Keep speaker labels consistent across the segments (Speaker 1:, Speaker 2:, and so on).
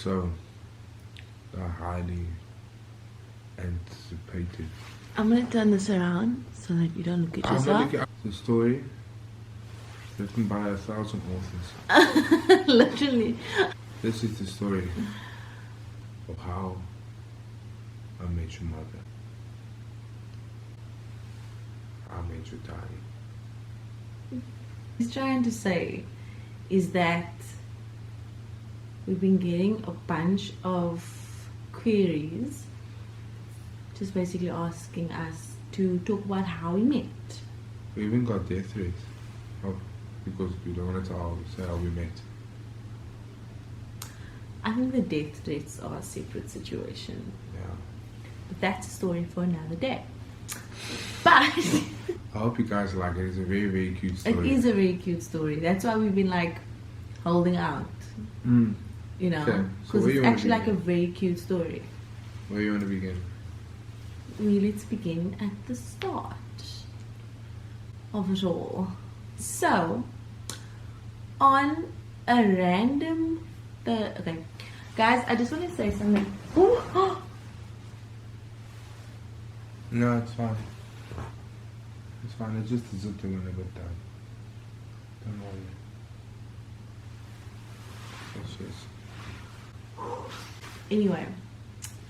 Speaker 1: So, highly anticipated.
Speaker 2: I'm gonna turn this around so that you don't look at
Speaker 1: I'm
Speaker 2: yourself.
Speaker 1: looking at the story written by 1,000 authors.
Speaker 2: Literally.
Speaker 1: This is the story of how I met your mother. I met your daddy.
Speaker 2: He's trying to say is that we've been getting a bunch of queries just basically asking us to talk about how we met.
Speaker 1: We even got death threats because we don't want to say how we met.
Speaker 2: I think the death threats are a separate situation.
Speaker 1: Yeah.
Speaker 2: But that's a story for another day. But
Speaker 1: I hope you guys like it. It's a very, very cute story.
Speaker 2: it is a very cute story. That's why we've been like holding out. You know,
Speaker 1: Okay, so
Speaker 2: because
Speaker 1: where you
Speaker 2: it's
Speaker 1: wanna
Speaker 2: actually like a
Speaker 1: begin?
Speaker 2: very cute story.
Speaker 1: Where you want to begin?
Speaker 2: Let's begin at the start of it all. So, on a random, okay, guys, I just want to say something. Ooh,
Speaker 1: No, it's fine. It's fine. It's just a zip when I got done. Don't worry. Yes, yes.
Speaker 2: Anyway,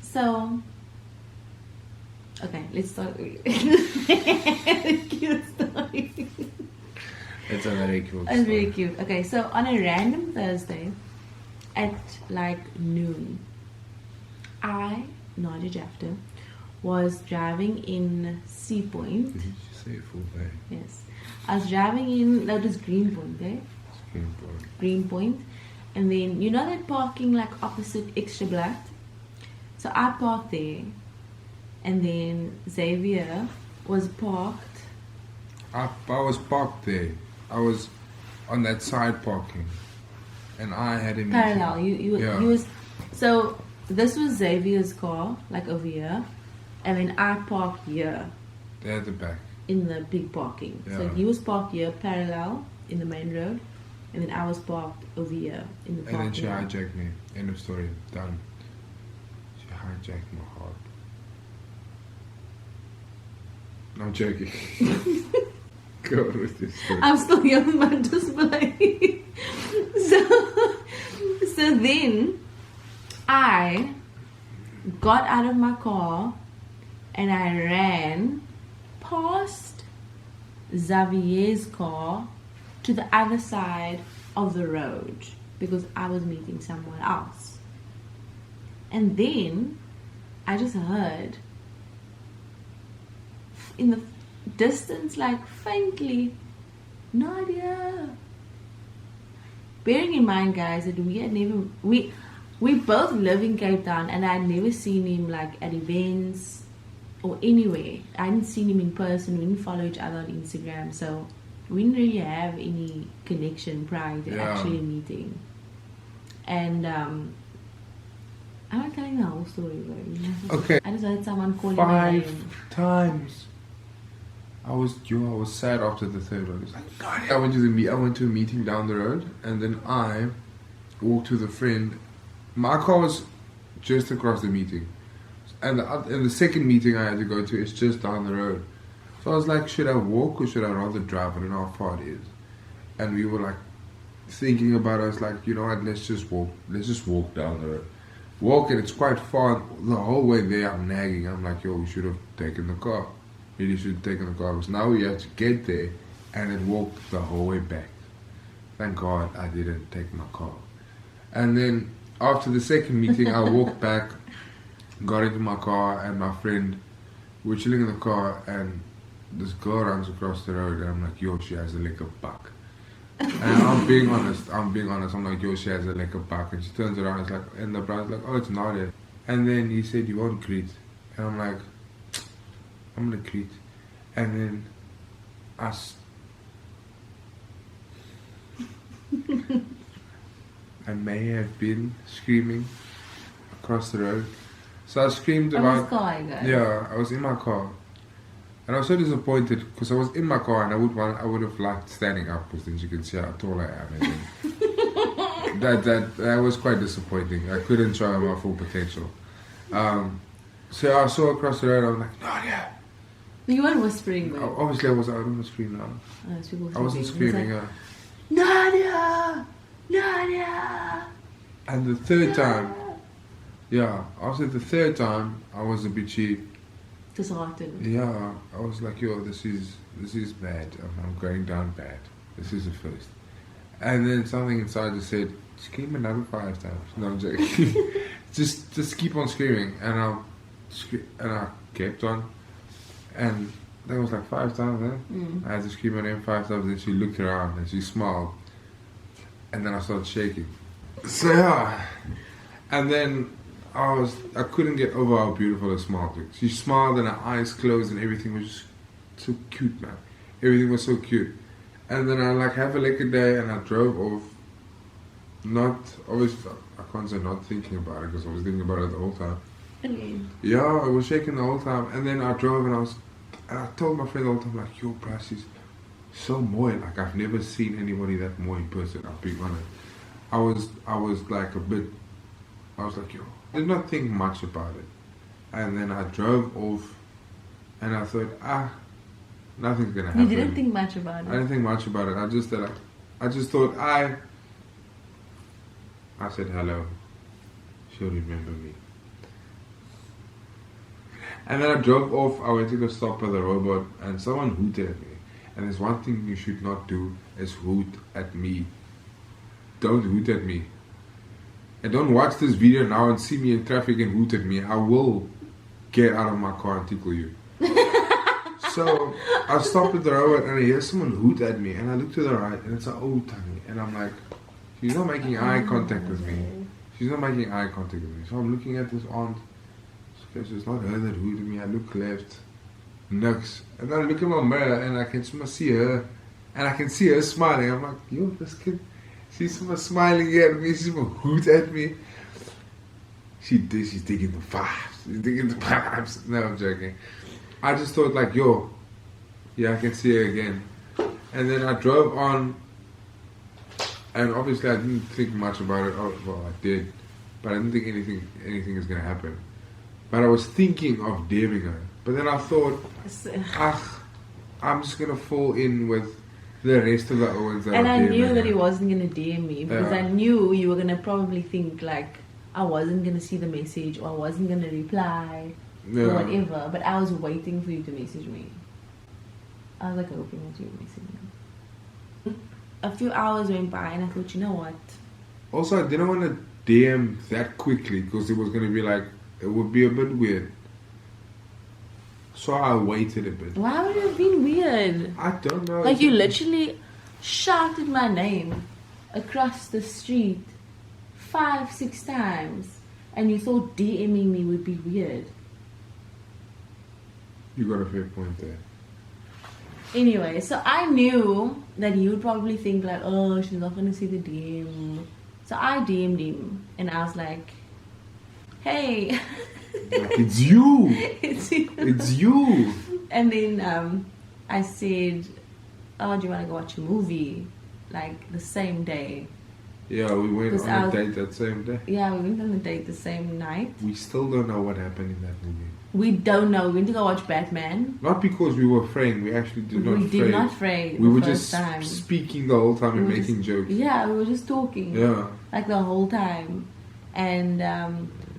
Speaker 2: so okay, let's start with the cute story.
Speaker 1: It's a very cute
Speaker 2: It's
Speaker 1: story.
Speaker 2: very cute. Okay, so on a random Thursday at like noon, I, Nadia Jafta, was driving in Sea Point.
Speaker 1: Did you say full name?
Speaker 2: Yes, I was driving in, that was Greenpoint, eh? Greenpoint. And then, you know that parking like opposite Extra Black? So I parked there. And then Xavier was parked.
Speaker 1: I was parked there. I was on that side parking. And I had him
Speaker 2: Parallel. You
Speaker 1: Yeah.
Speaker 2: was, so this was Xavier's car, like over here. And then I parked here
Speaker 1: there at the back.
Speaker 2: in the big parking. So
Speaker 1: Yeah.
Speaker 2: he was parked here, parallel, in the main road. And then I was parked over here in the
Speaker 1: And then
Speaker 2: parking
Speaker 1: she
Speaker 2: lot.
Speaker 1: hijacked me. End of story. Done. She hijacked my heart. No, I'm joking. Go on with this story.
Speaker 2: I'm still here with my display. so then I got out of my car and I ran past Xavier's car to the other side of the road because I was meeting someone else. And then I just heard in the distance, like faintly, Nadia. Bearing in mind, guys, that we both live in Cape Town, and I'd never seen him like at events or anywhere. I hadn't seen him in person. We didn't follow each other on Instagram, so we didn't really have any connection prior to actually meeting. And I'm not telling the whole story, bro.
Speaker 1: Okay.
Speaker 2: I just heard someone calling my name.
Speaker 1: 5 times. I was sad after the third one. It was like, I went to a meeting down the road, and then I walked with a friend. My car was just across the meeting, and the second meeting I had to go to is just down the road. So I was like, should I walk or should I rather drive? I don't know how far it is. And we were like thinking about it. I was like, you know what? Let's just walk. Let's just walk down the road. Walk, and it's quite far. The whole way there, I'm nagging. I'm like, yo, we should have taken the car. Really should have taken the car, because now we have to get there and then walk the whole way back. Thank God I didn't take my car. And then after the second meeting, I walked back, got into my car, and my friend, we were chilling in the car, and this girl runs across the road, and I'm like, yo, she has a liquor buck. And I'm being honest, I'm like, yo, she has a liquor buck. And she turns around, it's like, and the brother's like, oh, it's Nadia. And then he said, you won't greet. And I'm like, I'm gonna greet. And then I may have been screaming across the road. So I screamed about. Yeah, I was in my car, and I was so disappointed because I was in my car, and I would have liked standing up, because then you can see how tall I am. And then that was quite disappointing. I couldn't show my full potential. So I saw across the road. I was like, Nadia.
Speaker 2: You weren't whispering, though.
Speaker 1: Obviously, I don't scream now. I wasn't screaming.
Speaker 2: Like, Nadia, Nadia.
Speaker 1: And the third time, after the third time, I was a bit cheap.
Speaker 2: Disheartened.
Speaker 1: Yeah, I was like, yo, this is bad. I'm going down bad. This is the first. And then something inside just said, scream another 5 times. No, I'm joking. just keep on screaming. And I kept on. And that was like 5 times, I had to scream her name 5 times, and she looked around and she smiled. And then I started shaking. So yeah. And then I couldn't get over how beautiful her smile looked. She smiled and her eyes closed and everything was just so cute, man. Everything was so cute. And then I like have a lekker day and I drove off. Not, obviously, I can't say not thinking about it because I was thinking about it the whole time.
Speaker 2: Okay.
Speaker 1: Yeah, I was shaking the whole time. And then I drove and I told my friend the whole time, like, yo, bro, she's so mooi. Like, I've never seen anybody that mooi in person. I'll be honest. I was like a bit, I was like, yo, I did not think much about it. And then I drove off and I thought, nothing's gonna happen.
Speaker 2: You didn't think much about it?
Speaker 1: I didn't think much about it. I just thought, I said hello. She'll remember me. And then I drove off. I went to go stop by the robot and someone hooted at me. And there's one thing you should not do is hoot at me. Don't hoot at me. And don't watch this video now and see me in traffic and hoot at me. I will get out of my car and tickle you. So I stopped at the robot and I hear someone hoot at me. And I look to the right and it's an old tummy. And I'm like, she's not making eye contact with me. She's not making eye contact with me. So I'm looking at this aunt. So it's not her that hooted me. I look left. Nux. And then I look in my mirror and I can see her. And I can see her smiling. I'm like, yo, this kid. She's smiling at me. She's hoot at me. She's digging the vibes. She's digging the vibes. No, I'm joking. I just thought like, yo, yeah, I can see her again. And then I drove on. And obviously I didn't think much about it. Oh, well, I did. But I didn't think anything is going to happen. But I was thinking of daring her. But then I thought, I'm just going to fall in with the rest of the Owens that
Speaker 2: and
Speaker 1: are
Speaker 2: I knew
Speaker 1: DMing
Speaker 2: that
Speaker 1: her.
Speaker 2: he wasn't going to DM me. Because I knew you were going to probably think like, I wasn't going to see the message. Or I wasn't going to reply. Or whatever. But I was waiting for you to message me. I was like hoping that you would message me. A few hours went by and I thought, you know what?
Speaker 1: Also, I didn't want to DM that quickly because it was going to be like, it would be a bit weird. So I waited a bit.
Speaker 2: Why would it have been weird?
Speaker 1: I don't know.
Speaker 2: Like you literally shouted my name across the street 5-6 times and you thought DMing me would be weird.
Speaker 1: You got a fair point there.
Speaker 2: Anyway, so I knew that he would probably think like, oh, she's not going to see the DM. So I DM'd him and I was like, hey.
Speaker 1: Like, it's you.
Speaker 2: It's you.
Speaker 1: It's you.
Speaker 2: And then I said, oh, do you want to go watch a movie? Like the same day.
Speaker 1: Yeah, we went on a date that same day.
Speaker 2: Yeah, we went on a date the same night.
Speaker 1: We still don't know what happened in that movie.
Speaker 2: We don't know. We went to go watch Batman.
Speaker 1: Not because we were afraid. We actually did not.
Speaker 2: We did not afraid.
Speaker 1: We were just speaking the whole time and making jokes.
Speaker 2: Yeah, we were just talking.
Speaker 1: Yeah.
Speaker 2: Like the whole time. And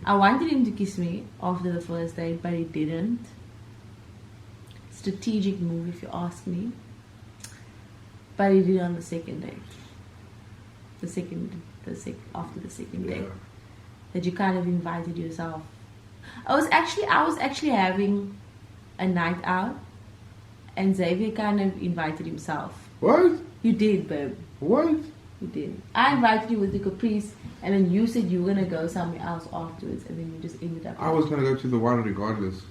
Speaker 2: I wanted him to kiss me after the first date, but he didn't. Strategic move, if you ask me. But he did on the second date. After the second date. That you kind of invited yourself. I was actually having a night out, and Xavier kind of invited himself.
Speaker 1: What?
Speaker 2: You did, babe.
Speaker 1: What?
Speaker 2: You did. I invited you with the Caprice, and then you said you were gonna go somewhere else afterwards, and then you just ended up.
Speaker 1: I was gonna go to the one regardless.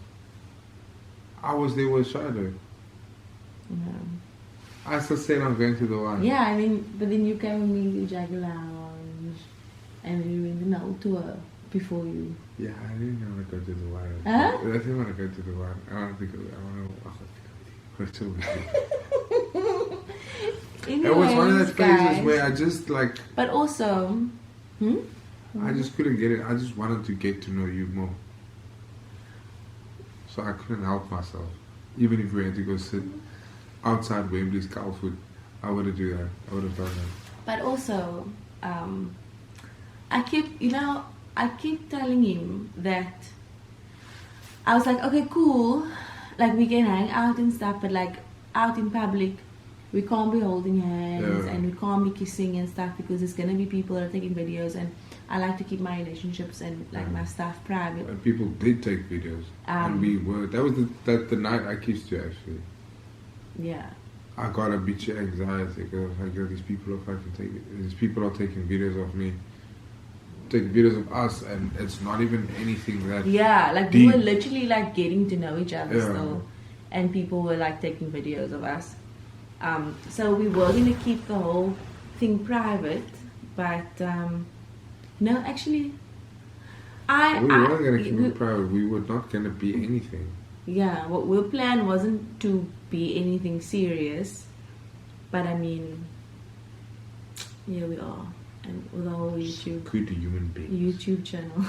Speaker 1: I was there with Shadow.
Speaker 2: No.
Speaker 1: I still said I'm going to the one.
Speaker 2: Yeah, but then you came with me to Jagged Lounge, and then we went on the whole tour before you.
Speaker 1: Yeah, I didn't want to go to the one.
Speaker 2: Huh?
Speaker 1: I didn't want to go to the one. I want to go to
Speaker 2: Anyways,
Speaker 1: it was one of those phases
Speaker 2: guys,
Speaker 1: where I just like.
Speaker 2: But also,
Speaker 1: I just couldn't get it. I just wanted to get to know you more. So I couldn't help myself. Even if we had to go sit outside Wembley's Calfoot, I wouldn't do that. I would have done that.
Speaker 2: But also, I keep telling him that I was like, okay, cool, like we can hang out and stuff, but like out in public, we can't be holding hands and we can't be kissing and stuff because there's gonna be people that are taking videos, and I like to keep my relationships and like my stuff private.
Speaker 1: And people did take videos, and we were. That was the night I kissed you actually.
Speaker 2: Yeah.
Speaker 1: I got a bit of anxiety because like, yo, these people are taking videos of me, taking videos of us, and it's not even anything that.
Speaker 2: Yeah, like
Speaker 1: deep.
Speaker 2: we were literally like getting to know each other still, and people were like taking videos of us. So we were gonna keep the whole thing private, but no, actually,
Speaker 1: we weren't gonna keep it private. We were not gonna be anything.
Speaker 2: Yeah, what our plan wasn't to be anything serious, but I mean, here we are, and with our whole
Speaker 1: good human beings.
Speaker 2: YouTube channel.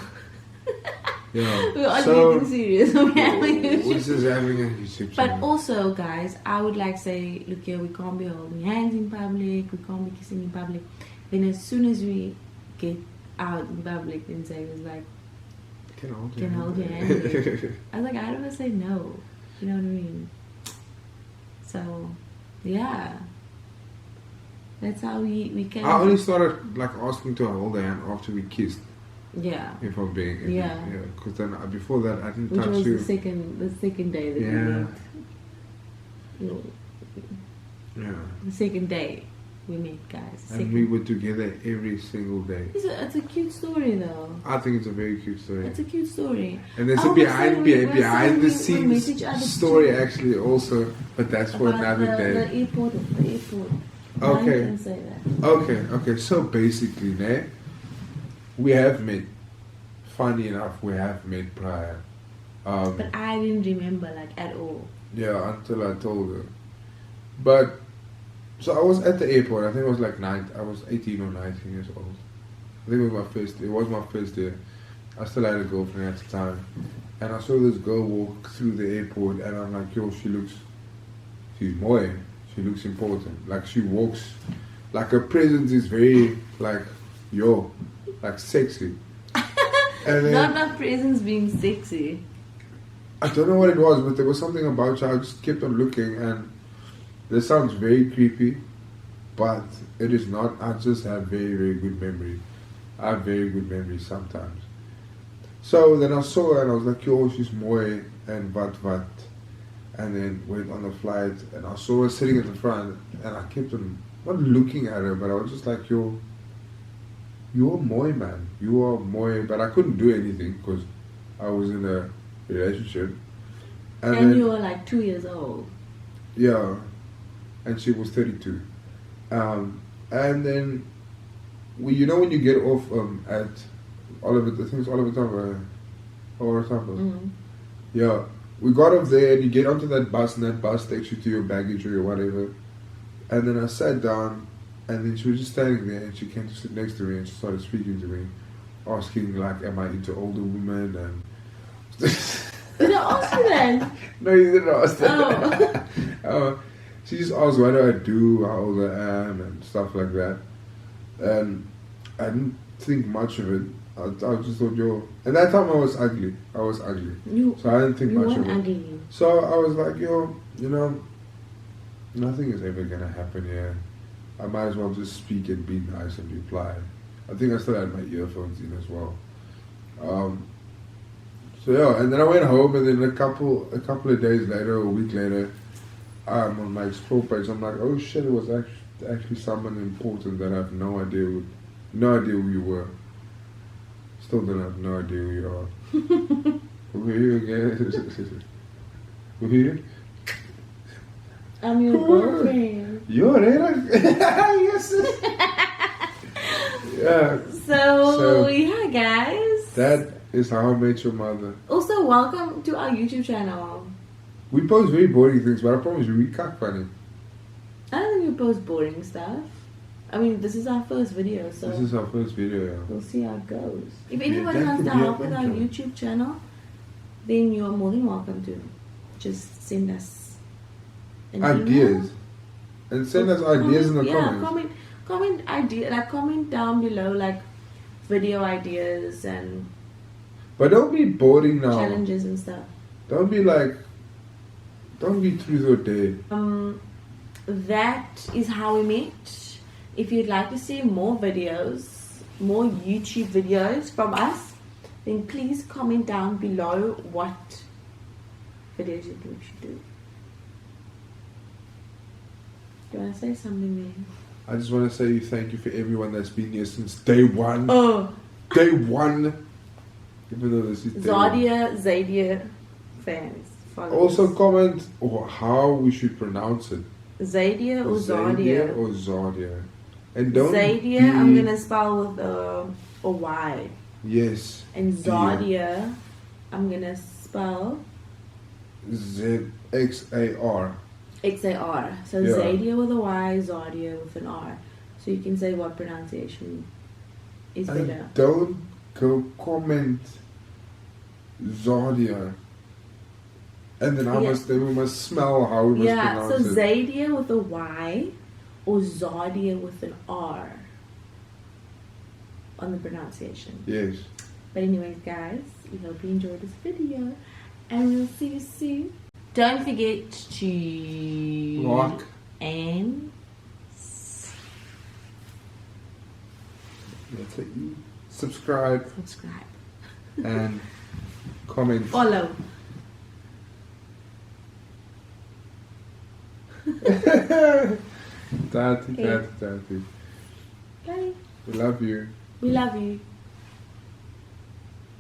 Speaker 1: Yeah.
Speaker 2: We are anything serious. We have a YouTube.
Speaker 1: We're just having a YouTube channel.
Speaker 2: But also, guys, I would like say, look here, we can't be holding hands in public, we can't be kissing in public. Then as soon as we get out in public, then Zay was like,
Speaker 1: Can hold
Speaker 2: your hand. I was like, I don't want to say no. You know what I mean? So, yeah. That's how we came.
Speaker 1: I only started like asking to hold the hand after we kissed.
Speaker 2: Yeah.
Speaker 1: If I'm being.
Speaker 2: Yeah.
Speaker 1: Because then before that I didn't
Speaker 2: Which
Speaker 1: touch
Speaker 2: was
Speaker 1: you.
Speaker 2: the second day that we met.
Speaker 1: Yeah.
Speaker 2: The second day we met, guys.
Speaker 1: And we were together every single day.
Speaker 2: It's a cute story, though.
Speaker 1: I think it's a very cute story.
Speaker 2: It's a cute story.
Speaker 1: And there's a behind the
Speaker 2: we
Speaker 1: scenes story actually also, but that's for another day.
Speaker 2: The airport.
Speaker 1: Okay.
Speaker 2: I can say that.
Speaker 1: Okay. So basically, we have met. Funny enough, we have met prior.
Speaker 2: But I didn't remember like at all.
Speaker 1: Yeah, until I told her. But so I was at the airport. I think it was like I was 18 or 19 years old. I think it was my first day. I still had a girlfriend at the time, and I saw this girl walk through the airport, and I'm like, yo, she's mooi. She looks important. Like she walks, like her presence is very like, yo, like sexy. And then,
Speaker 2: not my presence being sexy.
Speaker 1: I don't know what it was, but there was something about her. I just kept on looking, and this sounds very creepy, but it is not. I just have very, very good memory. I have very good memories sometimes. So then I saw her and I was like, yo, she's mooi and what. And then went on the flight and I saw her sitting at the front and I kept on, not looking at her, but I was just like, yo, you're mooi, man. You are mooi. But I couldn't do anything because I was in a relationship.
Speaker 2: And then, you were like 2 years old.
Speaker 1: Yeah. And she was 32. And then, when you get off at Oliver, I think it's Oliver Tambo.
Speaker 2: Mm-hmm.
Speaker 1: Yeah. We got off there and you get onto that bus and that bus takes you to your baggage or whatever. And then I sat down and then she was just standing there and she came to sit next to me and she started speaking to me, asking like, am I into older women? And
Speaker 2: did I ask you that?
Speaker 1: No, you didn't ask that. Oh. She just asked what do I do, how old I am and stuff like that. And I didn't think much of it. I just thought, yo, at that time I was ugly. So I didn't think much of it.
Speaker 2: Ugly.
Speaker 1: So I was like, yo, nothing is ever gonna happen here. I might as well just speak and be nice and reply. I think I still had my earphones in as well. So yeah, and then I went home, and then a couple of days later, or a week later, I'm on my explore page. I'm like, oh shit, it was actually someone important that I have no idea who you were. Still don't have no idea who you are. Who are you again? Who are you?
Speaker 2: I'm your girlfriend.
Speaker 1: You're there? Yes. Yeah.
Speaker 2: So yeah, guys.
Speaker 1: That is how I met your mother.
Speaker 2: Also, welcome to our YouTube channel.
Speaker 1: We post very boring things, but I promise you, we cuck funny.
Speaker 2: I don't think we post boring stuff. I mean, this is our first video, so
Speaker 1: This is our first video, yeah.
Speaker 2: we'll see how it goes. If
Speaker 1: Yeah,
Speaker 2: anyone
Speaker 1: that
Speaker 2: wants
Speaker 1: could
Speaker 2: to
Speaker 1: be a
Speaker 2: help with our
Speaker 1: intro.
Speaker 2: YouTube channel, then you are more than welcome to just send us an
Speaker 1: Ideas.
Speaker 2: email.
Speaker 1: And send us ideas in the comments.
Speaker 2: Comment down below like video ideas and
Speaker 1: But don't be boring now.
Speaker 2: challenges and stuff.
Speaker 1: Don't be truth or dare.
Speaker 2: That is how we met. If you'd like to see more videos, more YouTube videos from us, then please comment down below what videos you think we should do. Do you want to say something there?
Speaker 1: I just want to say thank you for everyone that's been here since day one.
Speaker 2: Oh,
Speaker 1: Day one. Even though this is day one.
Speaker 2: Xadia fans. Followers.
Speaker 1: Also comment how we should pronounce it.
Speaker 2: Xadia or
Speaker 1: Xadia
Speaker 2: Xadia?
Speaker 1: or Xadia. And don't
Speaker 2: Xadia,
Speaker 1: be-
Speaker 2: I'm gonna spell with a Y.
Speaker 1: Yes.
Speaker 2: And Xadia, I'm gonna spell
Speaker 1: ZXAR.
Speaker 2: XAR. So
Speaker 1: Yeah.
Speaker 2: Xadia with a Y, Xadia with an R. So you can say what pronunciation is better.
Speaker 1: And don't go comment Xadia. And then we must smell how we must
Speaker 2: Yeah, so
Speaker 1: pronounce it.
Speaker 2: Xadia with a Y or Xadia with an R on the pronunciation.
Speaker 1: Yes.
Speaker 2: But anyways, guys, we hope you enjoyed this video, and we'll see you soon. Don't forget to
Speaker 1: Like.
Speaker 2: and
Speaker 1: That's it. Subscribe
Speaker 2: subscribe.
Speaker 1: and comment.
Speaker 2: Follow.
Speaker 1: Daddy.
Speaker 2: Okay. Bye.
Speaker 1: We love you.
Speaker 2: We love you.